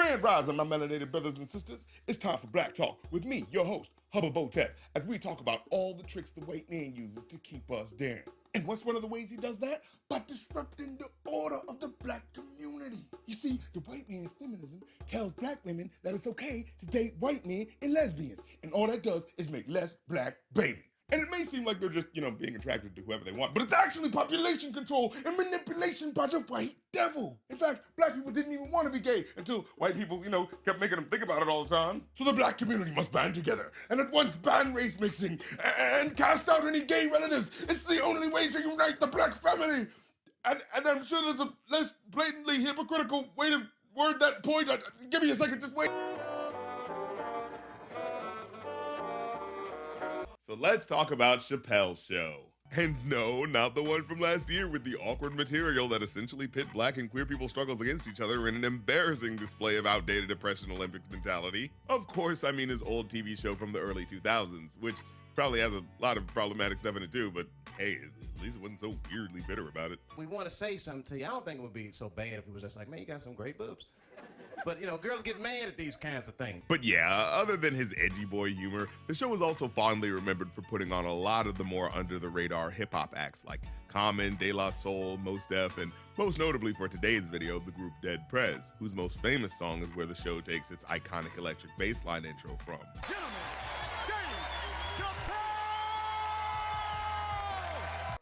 Grand Rising, my melanated brothers and sisters. It's time for Black Talk with me, your host, Hubba Botep, as we talk about all the tricks the white man uses to keep us down. And what's one of the ways he does that? By disrupting the order of the black community. You see, the white man's feminism tells black women that it's okay to date white men and lesbians. And all that does is make less black babies. And it may seem like they're just, being attracted to whoever they want, but it's actually population control and manipulation by the white devil. In fact, black people didn't even want to be gay until white people, kept making them think about it all the time. So the black community must band together and at once ban race mixing and cast out any gay relatives. It's the only way to unite the black family. And I'm sure there's a less blatantly hypocritical way to word that point. Give me a second, just wait. So let's talk about Chappelle's show. And no, not the one from last year with the awkward material that essentially pit black and queer people's struggles against each other in an embarrassing display of outdated Depression Olympics mentality. Of course, I mean his old TV show from the early 2000s, which probably has a lot of problematic stuff in it too, but hey, at least it wasn't so weirdly bitter about it. We want to say something to you. I don't think it would be so bad if it was just like, man, you got some great boobs. But, girls get mad at these kinds of things. But yeah, other than his edgy boy humor, the show is also fondly remembered for putting on a lot of the more under-the-radar hip-hop acts like Common, De La Soul, Mos Def, and most notably for today's video, the group Dead Prez, whose most famous song is where the show takes its iconic electric bass line intro from.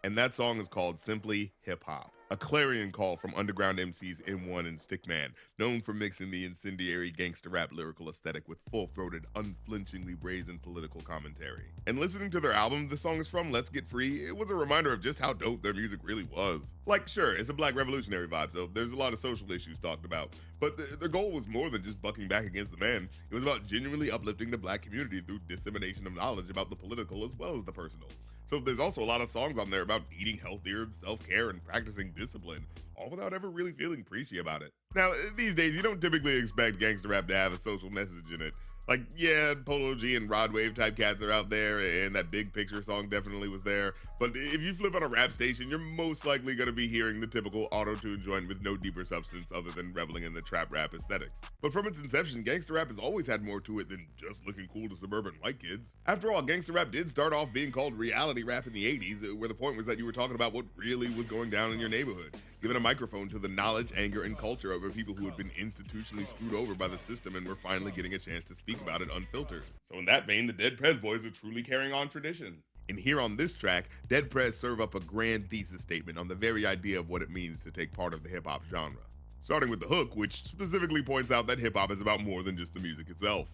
And that song is called simply Hip Hop, a clarion call from underground MCs M1 and Stickman, known for mixing the incendiary gangster rap lyrical aesthetic with full-throated, unflinchingly brazen political commentary. And listening to their album the song is from, Let's Get Free, it was a reminder of just how dope their music really was. Like, sure, it's a black revolutionary vibe, so there's a lot of social issues talked about, but their goal was more than just bucking back against the man. It was about genuinely uplifting the black community through dissemination of knowledge about the political as well as the personal. So there's also a lot of songs on there about eating healthier, self-care, and practicing discipline, all without ever really feeling preachy about it. Now, these days, you don't typically expect gangster rap to have a social message in it. Like, yeah, Polo G and Rod Wave type cats are out there, and that Big Picture song definitely was there. But if you flip on a rap station, you're most likely going to be hearing the typical auto-tune joint with no deeper substance other than reveling in the trap rap aesthetics. But from its inception, gangster rap has always had more to it than just looking cool to suburban white kids. After all, gangster rap did start off being called reality rap in the 80s, where the point was that you were talking about what really was going down in your neighborhood, giving a microphone to the knowledge, anger, and culture of people who had been institutionally screwed over by the system and were finally getting a chance to speak about it unfiltered. So in that vein, the Dead Prez boys are truly carrying on tradition. And here on this track, Dead Prez serve up a grand thesis statement on the very idea of what it means to take part of the hip-hop genre. Starting with the hook, which specifically points out that hip-hop is about more than just the music itself.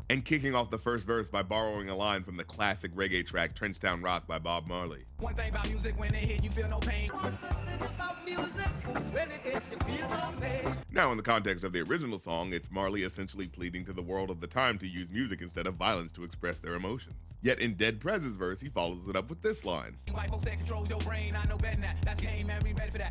And kicking off the first verse by borrowing a line from the classic reggae track Trenchtown Rock by Bob Marley. One thing about music, when it hit, you feel no pain. Now, in the context of the original song, it's Marley essentially pleading to the world of the time to use music instead of violence to express their emotions. Yet in Dead Prez's verse, he follows it up with this line.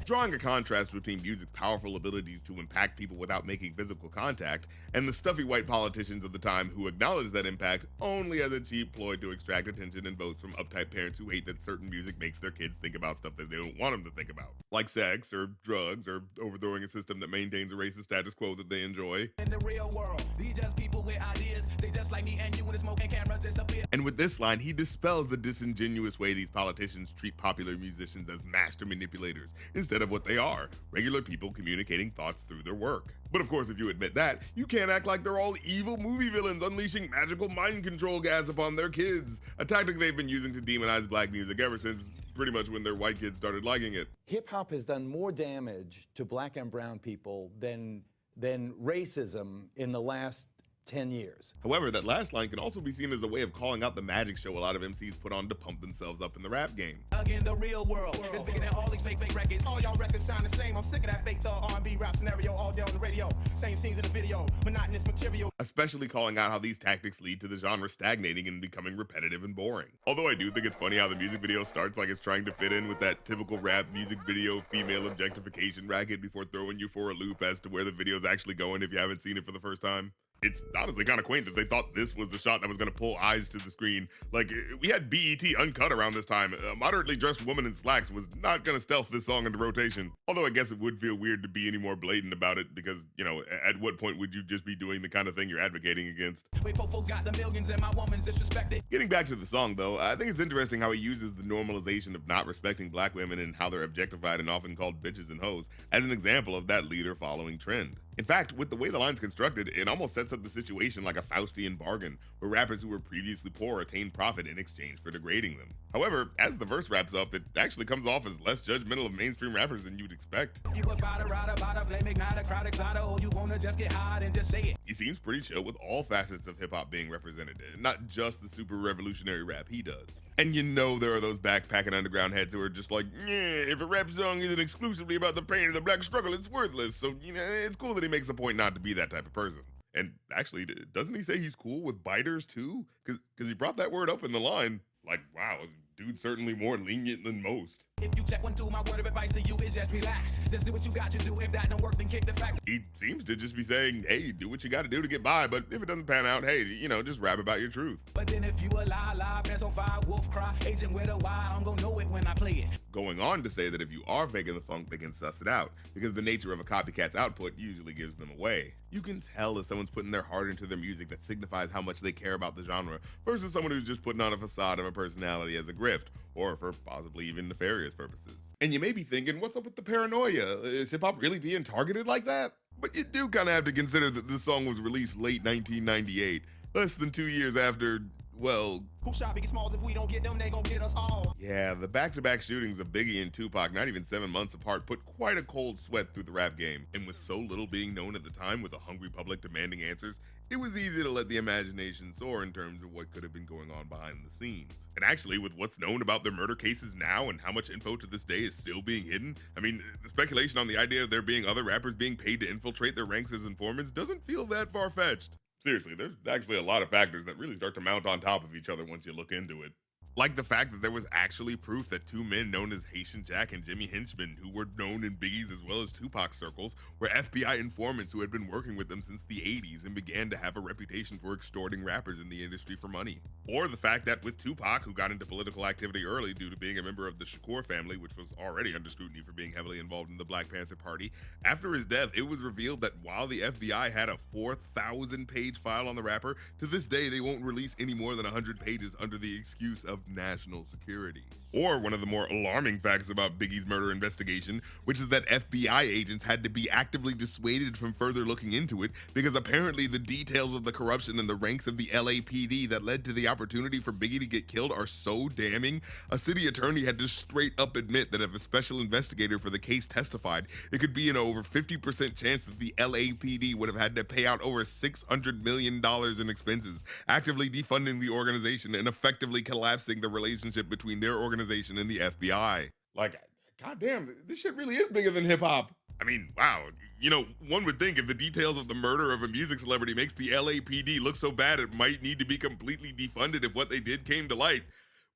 Drawing a contrast between music's powerful ability to impact people without making physical contact, and the stuffy white politicians of the time who acknowledge that impact only as a cheap ploy to extract attention and votes from uptight parents who hate that certain music makes their kids think about stuff that they don't want them to think about. Like sex, or drugs, or overthrowing a system that maintains a racist status quo that they enjoy. In the real world, these just people with ideas. They just like me and you when the smoke and cameras disappear. And with this line, he dispels the disingenuous way these politicians treat popular musicians as master manipulators, instead of what they are, regular people communicating thoughts through their work. But of course, if you admit that, you can't act like they're all evil movie villains unleashing magical mind control gas upon their kids, a tactic they've been using to demonize black music ever since pretty much when their white kids started liking it. Hip-hop has done more damage to black and brown people than racism in the last 10 years. However, that last line can also be seen as a way of calling out the magic show a lot of MCs put on to pump themselves up in the rap game. Again, the real world is bigger than all these fake records. All y'all records sound the same. I'm sick of that fake thug R&B rap scenario all day on the radio. Same scenes in the video, monotonous material. Especially calling out how these tactics lead to the genre stagnating and becoming repetitive and boring. Although I do think it's funny how the music video starts like it's trying to fit in with that typical rap music video female objectification racket before throwing you for a loop as to where the video's actually going if you haven't seen it for the first time. It's honestly kind of quaint that they thought this was the shot that was going to pull eyes to the screen. Like, we had BET Uncut around this time. A moderately dressed woman in slacks was not going to stealth this song into rotation. Although I guess it would feel weird to be any more blatant about it because, you know, at what point would you just be doing the kind of thing you're advocating against? Wait, folks got the millions and my woman's disrespected. Getting back to the song, though, I think it's interesting how he uses the normalization of not respecting black women and how they're objectified and often called bitches and hoes as an example of that leader-following trend. In fact, with the way the line's constructed, it almost sets up the situation like a Faustian bargain, where rappers who were previously poor attain profit in exchange for degrading them. However, as the verse wraps up, it actually comes off as less judgmental of mainstream rappers than you'd expect. You a fighter, rider, bada, flame, igniter, crowd exciter, or you wanna just get hot and just say it. He seems pretty chill with all facets of hip-hop being represented, not just the super revolutionary rap he does. And you know there are those backpacking underground heads who are just like, yeah, if a rap song isn't exclusively about the pain of the black struggle, it's worthless. So, you know, it's cool that he makes a point not to be that type of person. And actually, doesn't he say he's cool with biters too? Because he brought that word up in the line. Like, wow, dude's certainly more lenient than most. If you check 1, 2, my word of advice to you is just relax. Just do what you got to do. If that don't work, then kick the fact. He seems to just be saying, hey, do what you got to do to get by, but if it doesn't pan out, hey, you know, just rap about your truth. But then if you a lie, pants on fire, wolf cry, agent with a Y, I'm gonna know it when I play it. Going on to say that if you are faking the funk, they can suss it out, because the nature of a copycat's output usually gives them away. You can tell if someone's putting their heart into their music that signifies how much they care about the genre, versus someone who's just putting on a facade of a personality as a grift, or for possibly even nefarious purposes. And you may be thinking, what's up with the paranoia? Is hip-hop really being targeted like that? But you do kind of have to consider that this song was released late 1998, less than 2 years after, well... Who shot Biggie Smalls? If we don't get them, they gon' get us all. Yeah, the back-to-back shootings of Biggie and Tupac, not even 7 months apart, put quite a cold sweat through the rap game. And with so little being known at the time, with a hungry public demanding answers, it was easy to let the imagination soar in terms of what could have been going on behind the scenes. And actually, with what's known about their murder cases now and how much info to this day is still being hidden, I mean, the speculation on the idea of there being other rappers being paid to infiltrate their ranks as informants doesn't feel that far-fetched. Seriously, there's actually a lot of factors that really start to mount on top of each other once you look into it. Like the fact that there was actually proof that two men known as Haitian Jack and Jimmy Hinchman, who were known in Biggie's as well as Tupac's circles, were FBI informants who had been working with them since the 80s and began to have a reputation for extorting rappers in the industry for money. Or the fact that with Tupac, who got into political activity early due to being a member of the Shakur family, which was already under scrutiny for being heavily involved in the Black Panther Party, after his death, it was revealed that while the FBI had a 4,000-page file on the rapper, to this day they won't release any more than 100 pages under the excuse of national security. Or one of the more alarming facts about Biggie's murder investigation, which is that FBI agents had to be actively dissuaded from further looking into it because apparently the details of the corruption in the ranks of the LAPD that led to the opportunity for Biggie to get killed are so damning, a city attorney had to straight up admit that if a special investigator for the case testified, it could be an over 50% chance that the LAPD would have had to pay out over $600 million in expenses, actively defunding the organization and effectively collapsing the relationship between their organization and the FBI. Like, goddamn, this shit really is bigger than hip hop. I mean, wow. You know, one would think if the details of the murder of a music celebrity makes the LAPD look so bad, it might need to be completely defunded if what they did came to light.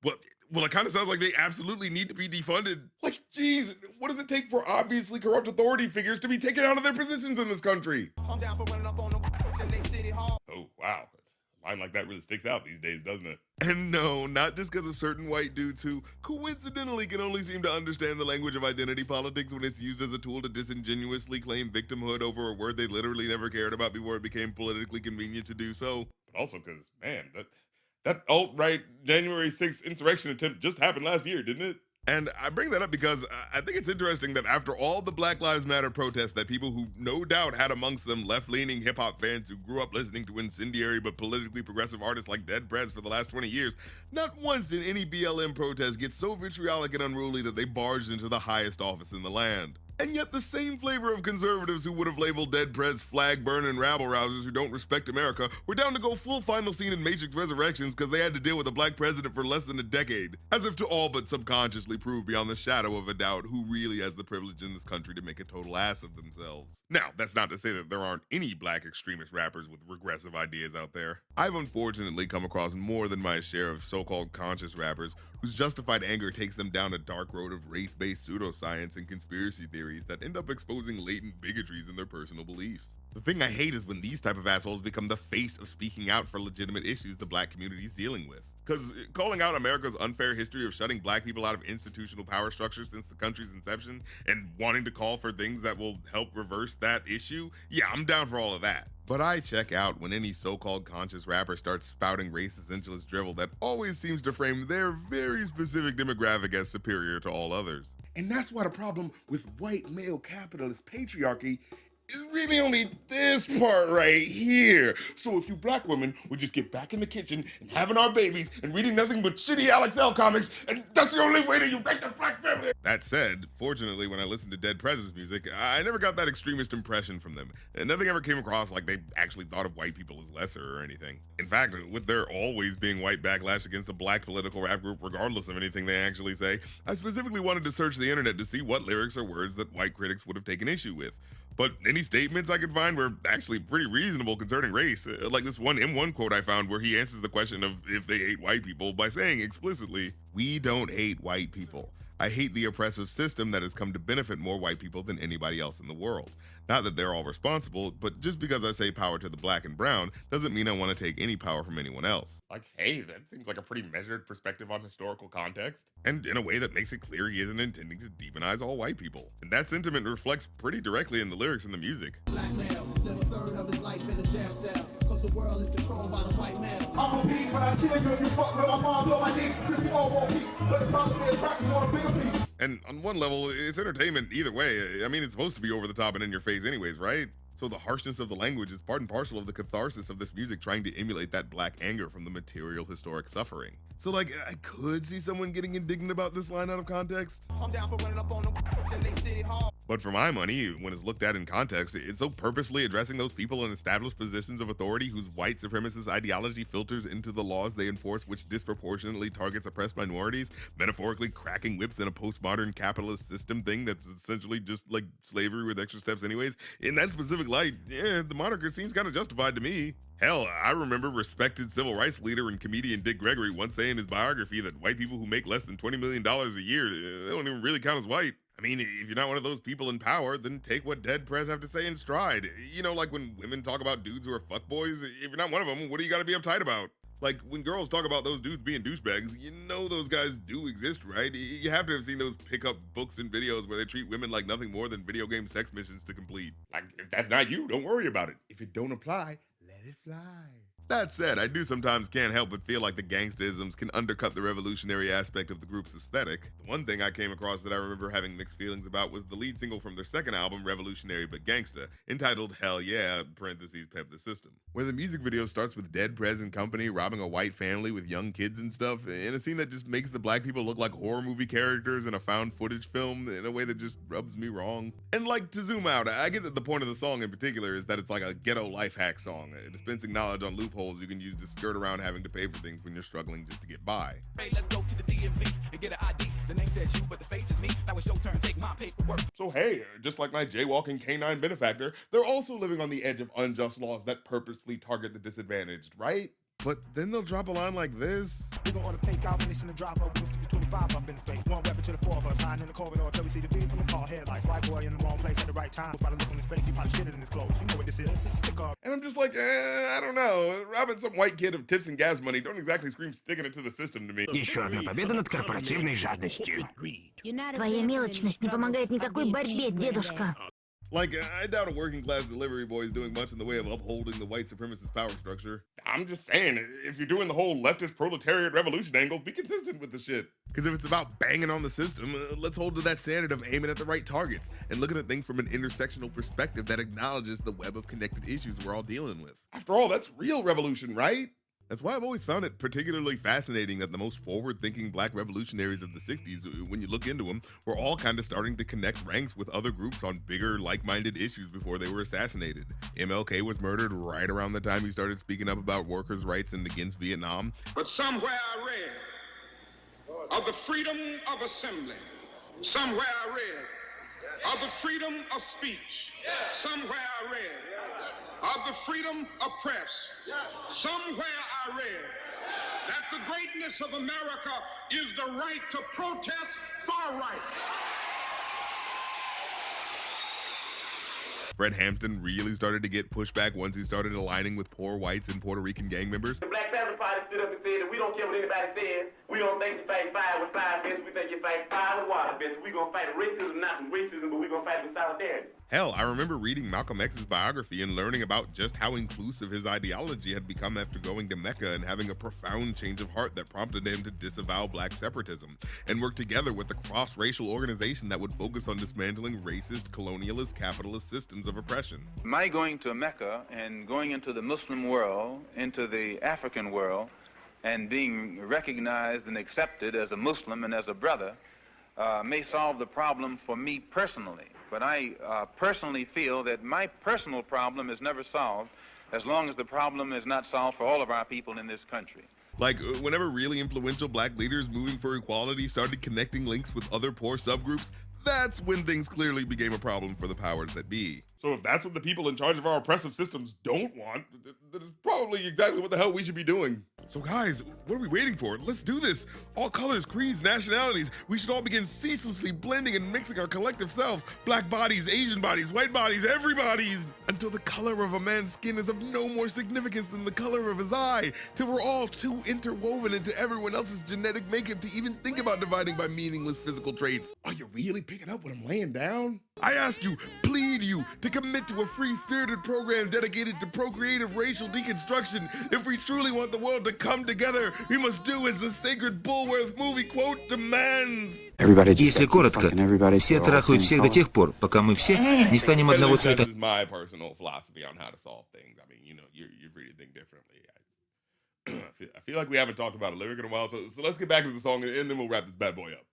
Well, it kind of sounds like they absolutely need to be defunded. Like, geez, what does it take for obviously corrupt authority figures to be taken out of their positions in this country? I'm down for running up on them in they city hall. Oh, wow. A line like that really sticks out these days, doesn't it? And no, not just because of certain white dudes who coincidentally can only seem to understand the language of identity politics when it's used as a tool to disingenuously claim victimhood over a word they literally never cared about before it became politically convenient to do so. But also because, man, that alt-right January 6th insurrection attempt just happened last year, didn't it? And I bring that up because I think it's interesting that after all the Black Lives Matter protests that people who no doubt had amongst them left-leaning hip-hop fans who grew up listening to incendiary but politically progressive artists like Dead Prez for the last 20 years, not once did any BLM protest get so vitriolic and unruly that they barged into the highest office in the land. And yet the same flavor of conservatives who would have labeled Dead Prez flag-burning rabble-rousers who don't respect America were down to go full final scene in Matrix Resurrections because they had to deal with a black president for less than a decade, as if to all but subconsciously prove beyond the shadow of a doubt who really has the privilege in this country to make a total ass of themselves. Now, that's not to say that there aren't any black extremist rappers with regressive ideas out there. I've unfortunately come across more than my share of so-called conscious rappers whose justified anger takes them down a dark road of race-based pseudoscience and conspiracy theories that end up exposing latent bigotries in their personal beliefs. The thing I hate is when these type of assholes become the face of speaking out for legitimate issues the black community is dealing with. Because calling out America's unfair history of shutting black people out of institutional power structures since the country's inception and wanting to call for things that will help reverse that issue, yeah, I'm down for all of that. But I check out when any so-called conscious rapper starts spouting race essentialist drivel that always seems to frame their very specific demographic as superior to all others. And that's why the problem with white male capitalist patriarchy is really only this part right here. So if you black women would just get back in the kitchen and having our babies and reading nothing but shitty Alex L comics, and that's the only way that you break the black family. That said, fortunately, when I listened to Dead Prez's music, I never got that extremist impression from them. And nothing ever came across like they actually thought of white people as lesser or anything. In fact, with there always being white backlash against a black political rap group regardless of anything they actually say, I specifically wanted to search the internet to see what lyrics or words that white critics would have taken issue with. But any statements I could find were actually pretty reasonable concerning race. Like this one M1 quote I found where he answers the question of if they hate white people by saying explicitly, "We don't hate white people. I hate the oppressive system that has come to benefit more white people than anybody else in the world. Not that they're all responsible, but just because I say power to the black and brown doesn't mean I want to take any power from anyone else." Like, hey, that seems like a pretty measured perspective on historical context. And in a way that makes it clear he isn't intending to demonize all white people. And that sentiment reflects pretty directly in the lyrics and the music. Black male, live a third of his life in a jail cell, cause the world is controlled by the white man. I'm a beast, but I kill you if you fuck with my mom's on my knees. If you all want peace, but the problem is practice on a bigger piece. And on one level, it's entertainment either way. I mean, it's supposed to be over the top and in your face anyways, right? So the harshness of the language is part and parcel of the catharsis of this music trying to emulate that black anger from the material historic suffering. So like, I could see someone getting indignant about this line out of context. I'm down for running up on them in they city hall. But for my money, when it's looked at in context, it's so purposely addressing those people in established positions of authority whose white supremacist ideology filters into the laws they enforce, which disproportionately targets oppressed minorities, metaphorically cracking whips in a postmodern capitalist system thing that's essentially just like slavery with extra steps anyways. In that specific light, yeah, the moniker seems kind of justified to me. Hell, I remember respected civil rights leader and comedian Dick Gregory once saying in his biography that white people who make less than $20 million a year, they don't even really count as white. I mean, if you're not one of those people in power, then take what Dead Prez have to say in stride. You know, like when women talk about dudes who are fuckboys, if you're not one of them, what do you gotta be uptight about? Like, when girls talk about those dudes being douchebags, you know those guys do exist, right? You have to have seen those pickup books and videos where they treat women like nothing more than video game sex missions to complete. Like, if that's not you, don't worry about it. If it don't apply, let it fly. That said, I do sometimes can't help but feel like the gangsta-isms can undercut the revolutionary aspect of the group's aesthetic. The one thing I came across that I remember having mixed feelings about was the lead single from their second album, Revolutionary But Gangsta, entitled Hell Yeah, parentheses, Pep the System, where the music video starts with Dead Prez and company robbing a white family with young kids and stuff, in a scene that just makes the black people look like horror movie characters in a found footage film in a way that just rubs me wrong. And like, to zoom out, I get that the point of the song in particular is that it's like a ghetto life hack song, dispensing knowledge on loopholes you can use to skirt around having to pay for things when you're struggling just to get by. Hey, let's go to the DMV and get an ID. The name says you, but the face is me. Now it's your turn, take my paperwork. So hey, just like my jaywalking canine benefactor, they're also living on the edge of unjust laws that purposefully target the disadvantaged, right? But then they'll drop a line like this. We gon' order takeout when it's in the drop up. 25 up in the face. One weapon to the four of us. Hiding in the corridor till we see the big from the car headlights. White boy in the wrong place at the right time. By the look on his face, he probably shitted in his clothes. You know what this is. It's a stick up. And I'm just like, I don't know. Robbing some white kid of tips and gas money don't exactly scream sticking it to the system to me. Еще одна победа над корпоративной жадностью. Твоя мелочность не помогает никакой борьбе, дедушка. Like, I doubt a working class delivery boy is doing much in the way of upholding the white supremacist power structure. I'm just saying, if you're doing the whole leftist proletariat revolution angle, be consistent with the shit. Because if it's about banging on the system, let's hold to that standard of aiming at the right targets and looking at things from an intersectional perspective that acknowledges the web of connected issues we're all dealing with. After all, that's real revolution, right? That's why I've always found it particularly fascinating that the most forward-thinking black revolutionaries of the 60s, when you look into them, were all kind of starting to connect ranks with other groups on bigger, like-minded issues before they were assassinated. MLK was murdered right around the time he started speaking up about workers' rights and against Vietnam. But somewhere I read of the freedom of assembly. Somewhere I read of the freedom of speech. Somewhere I read of the freedom of press. Somewhere I read that the greatness of America is the right to protest far right. Fred Hampton really started to get pushback once he started aligning with poor whites and Puerto Rican gang members. The Black Panther Party stood up and said that we don't care what anybody says. We don't think you fight fire with fire fists. We think you fight fire with water fists. We're going to fight racism, not with racism, but we're going to fight with solidarity. Hell, I remember reading Malcolm X's biography and learning about just how inclusive his ideology had become after going to Mecca and having a profound change of heart that prompted him to disavow black separatism and work together with a cross-racial organization that would focus on dismantling racist, colonialist, capitalist systems of oppression. My going to Mecca and going into the Muslim world, into the African world, and being recognized and accepted as a Muslim and as a brother may solve the problem for me personally. But I personally feel that my personal problem is never solved as long as the problem is not solved for all of our people in this country. Like, whenever really influential black leaders moving for equality started connecting links with other poor subgroups, that's when things clearly became a problem for the powers that be. So if that's what the people in charge of our oppressive systems don't want, that is probably exactly what the hell we should be doing. So guys, what are we waiting for? Let's do this. All colors, creeds, nationalities. We should all begin ceaselessly blending and mixing our collective selves. Black bodies, Asian bodies, white bodies, everybody's. Until the color of a man's skin is of no more significance than the color of his eye. Till we're all too interwoven into everyone else's genetic makeup to even think about dividing by meaningless physical traits. Are you really picking up what I'm laying down? I ask you, plead you, to commit to a free-spirited program dedicated to procreative racial deconstruction. If we truly want the world to come together, we must do as the sacred Bulworth movie quote demands. Если коротко, все трахают всех до тех пор, пока мы все не станем одного цвета. This is my personal philosophy on how to solve things. I mean, you know, you're free to think differently. I feel like we haven't talked about a lyric in a while, so let's get back to the song and then we'll wrap this bad boy up.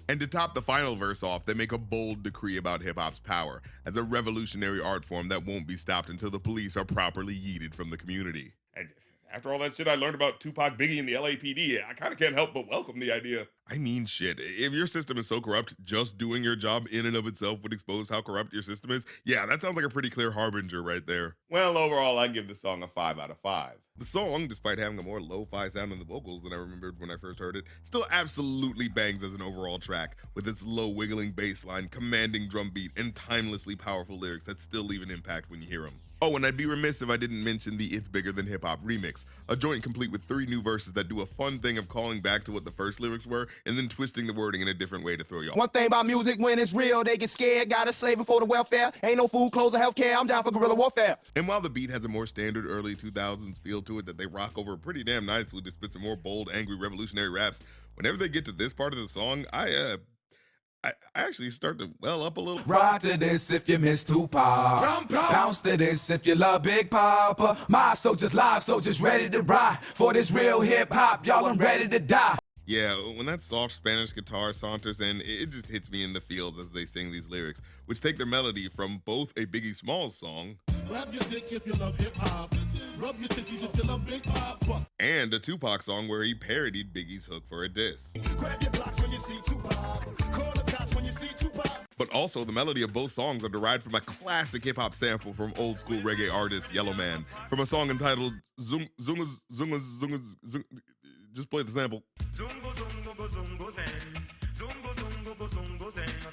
And to top the final verse off, they make a bold decree about hip-hop's power as a revolutionary art form that won't be stopped until the police are properly yeeted from the community. And after all that shit I learned about Tupac, Biggie, and the LAPD, I kind of can't help but welcome the idea. I mean, shit, if your system is so corrupt, just doing your job in and of itself would expose how corrupt your system is. Yeah, that sounds like a pretty clear harbinger right there. Well, overall, I give the song a 5 out of 5. The song, despite having a more lo-fi sound in the vocals than I remembered when I first heard it, still absolutely bangs as an overall track, with its low wiggling bass line, commanding drum beat, and timelessly powerful lyrics that still leave an impact when you hear them. Oh, and I'd be remiss if I didn't mention the It's Bigger Than Hip Hop remix, a joint complete with 3 new verses that do a fun thing of calling back to what the first lyrics were and then twisting the wording in a different way to throw you off. One thing about music, when it's real, they get scared. Got a slaving for the welfare. Ain't no food, clothes, or healthcare. I'm down for guerrilla warfare. And while the beat has a more standard early 2000s feel to it that they rock over pretty damn nicely to spit some more bold, angry, revolutionary raps, whenever they get to this part of the song, I actually start to well up a little. Rock to this if you miss Tupac. Bounce to this if you love Big Papa. My soldiers live, soldiers ready to ride. For this real hip hop, y'all, I'm ready to die. Yeah, when that soft Spanish guitar saunters in, it just hits me in the feels as they sing these lyrics, which take their melody from both a Biggie Smalls song Grab your dick if you love hip hop. Rub your titties if you love Big Papa. And a Tupac song where he parodied Biggie's hook for a diss. Grab your blocks when you see Tupac. Call the cops when you see Tupac. But also, the melody of both songs are derived from a classic hip-hop sample from old school reggae artist Yellow Man, from a song entitled Zunga Zunga Zunga Zunga. Just play the sample.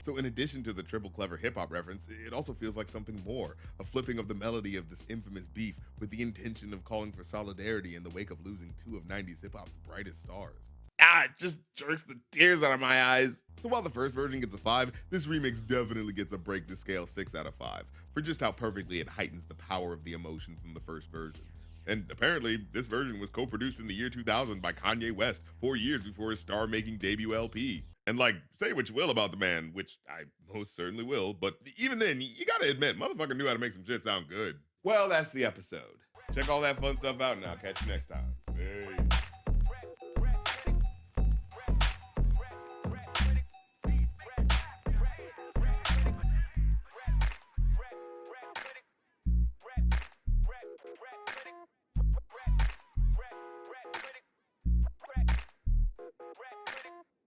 So in addition to the triple clever hip-hop reference, it also feels like something more, a flipping of the melody of this infamous beef with the intention of calling for solidarity in the wake of losing 2 of 90s hip-hop's brightest stars. It just jerks the tears out of my eyes. So while the first version gets a 5, this remix definitely gets a break to scale 6 out of 5, for just how perfectly it heightens the power of the emotion from the first version. And apparently, this version was co-produced in the year 2000 by Kanye West, 4 years before his star-making debut LP. And like, say what you will about the man, which I most certainly will, but even then, you gotta admit, motherfucker knew how to make some shit sound good. Well, that's the episode. Check all that fun stuff out and I'll catch you next time. Hey.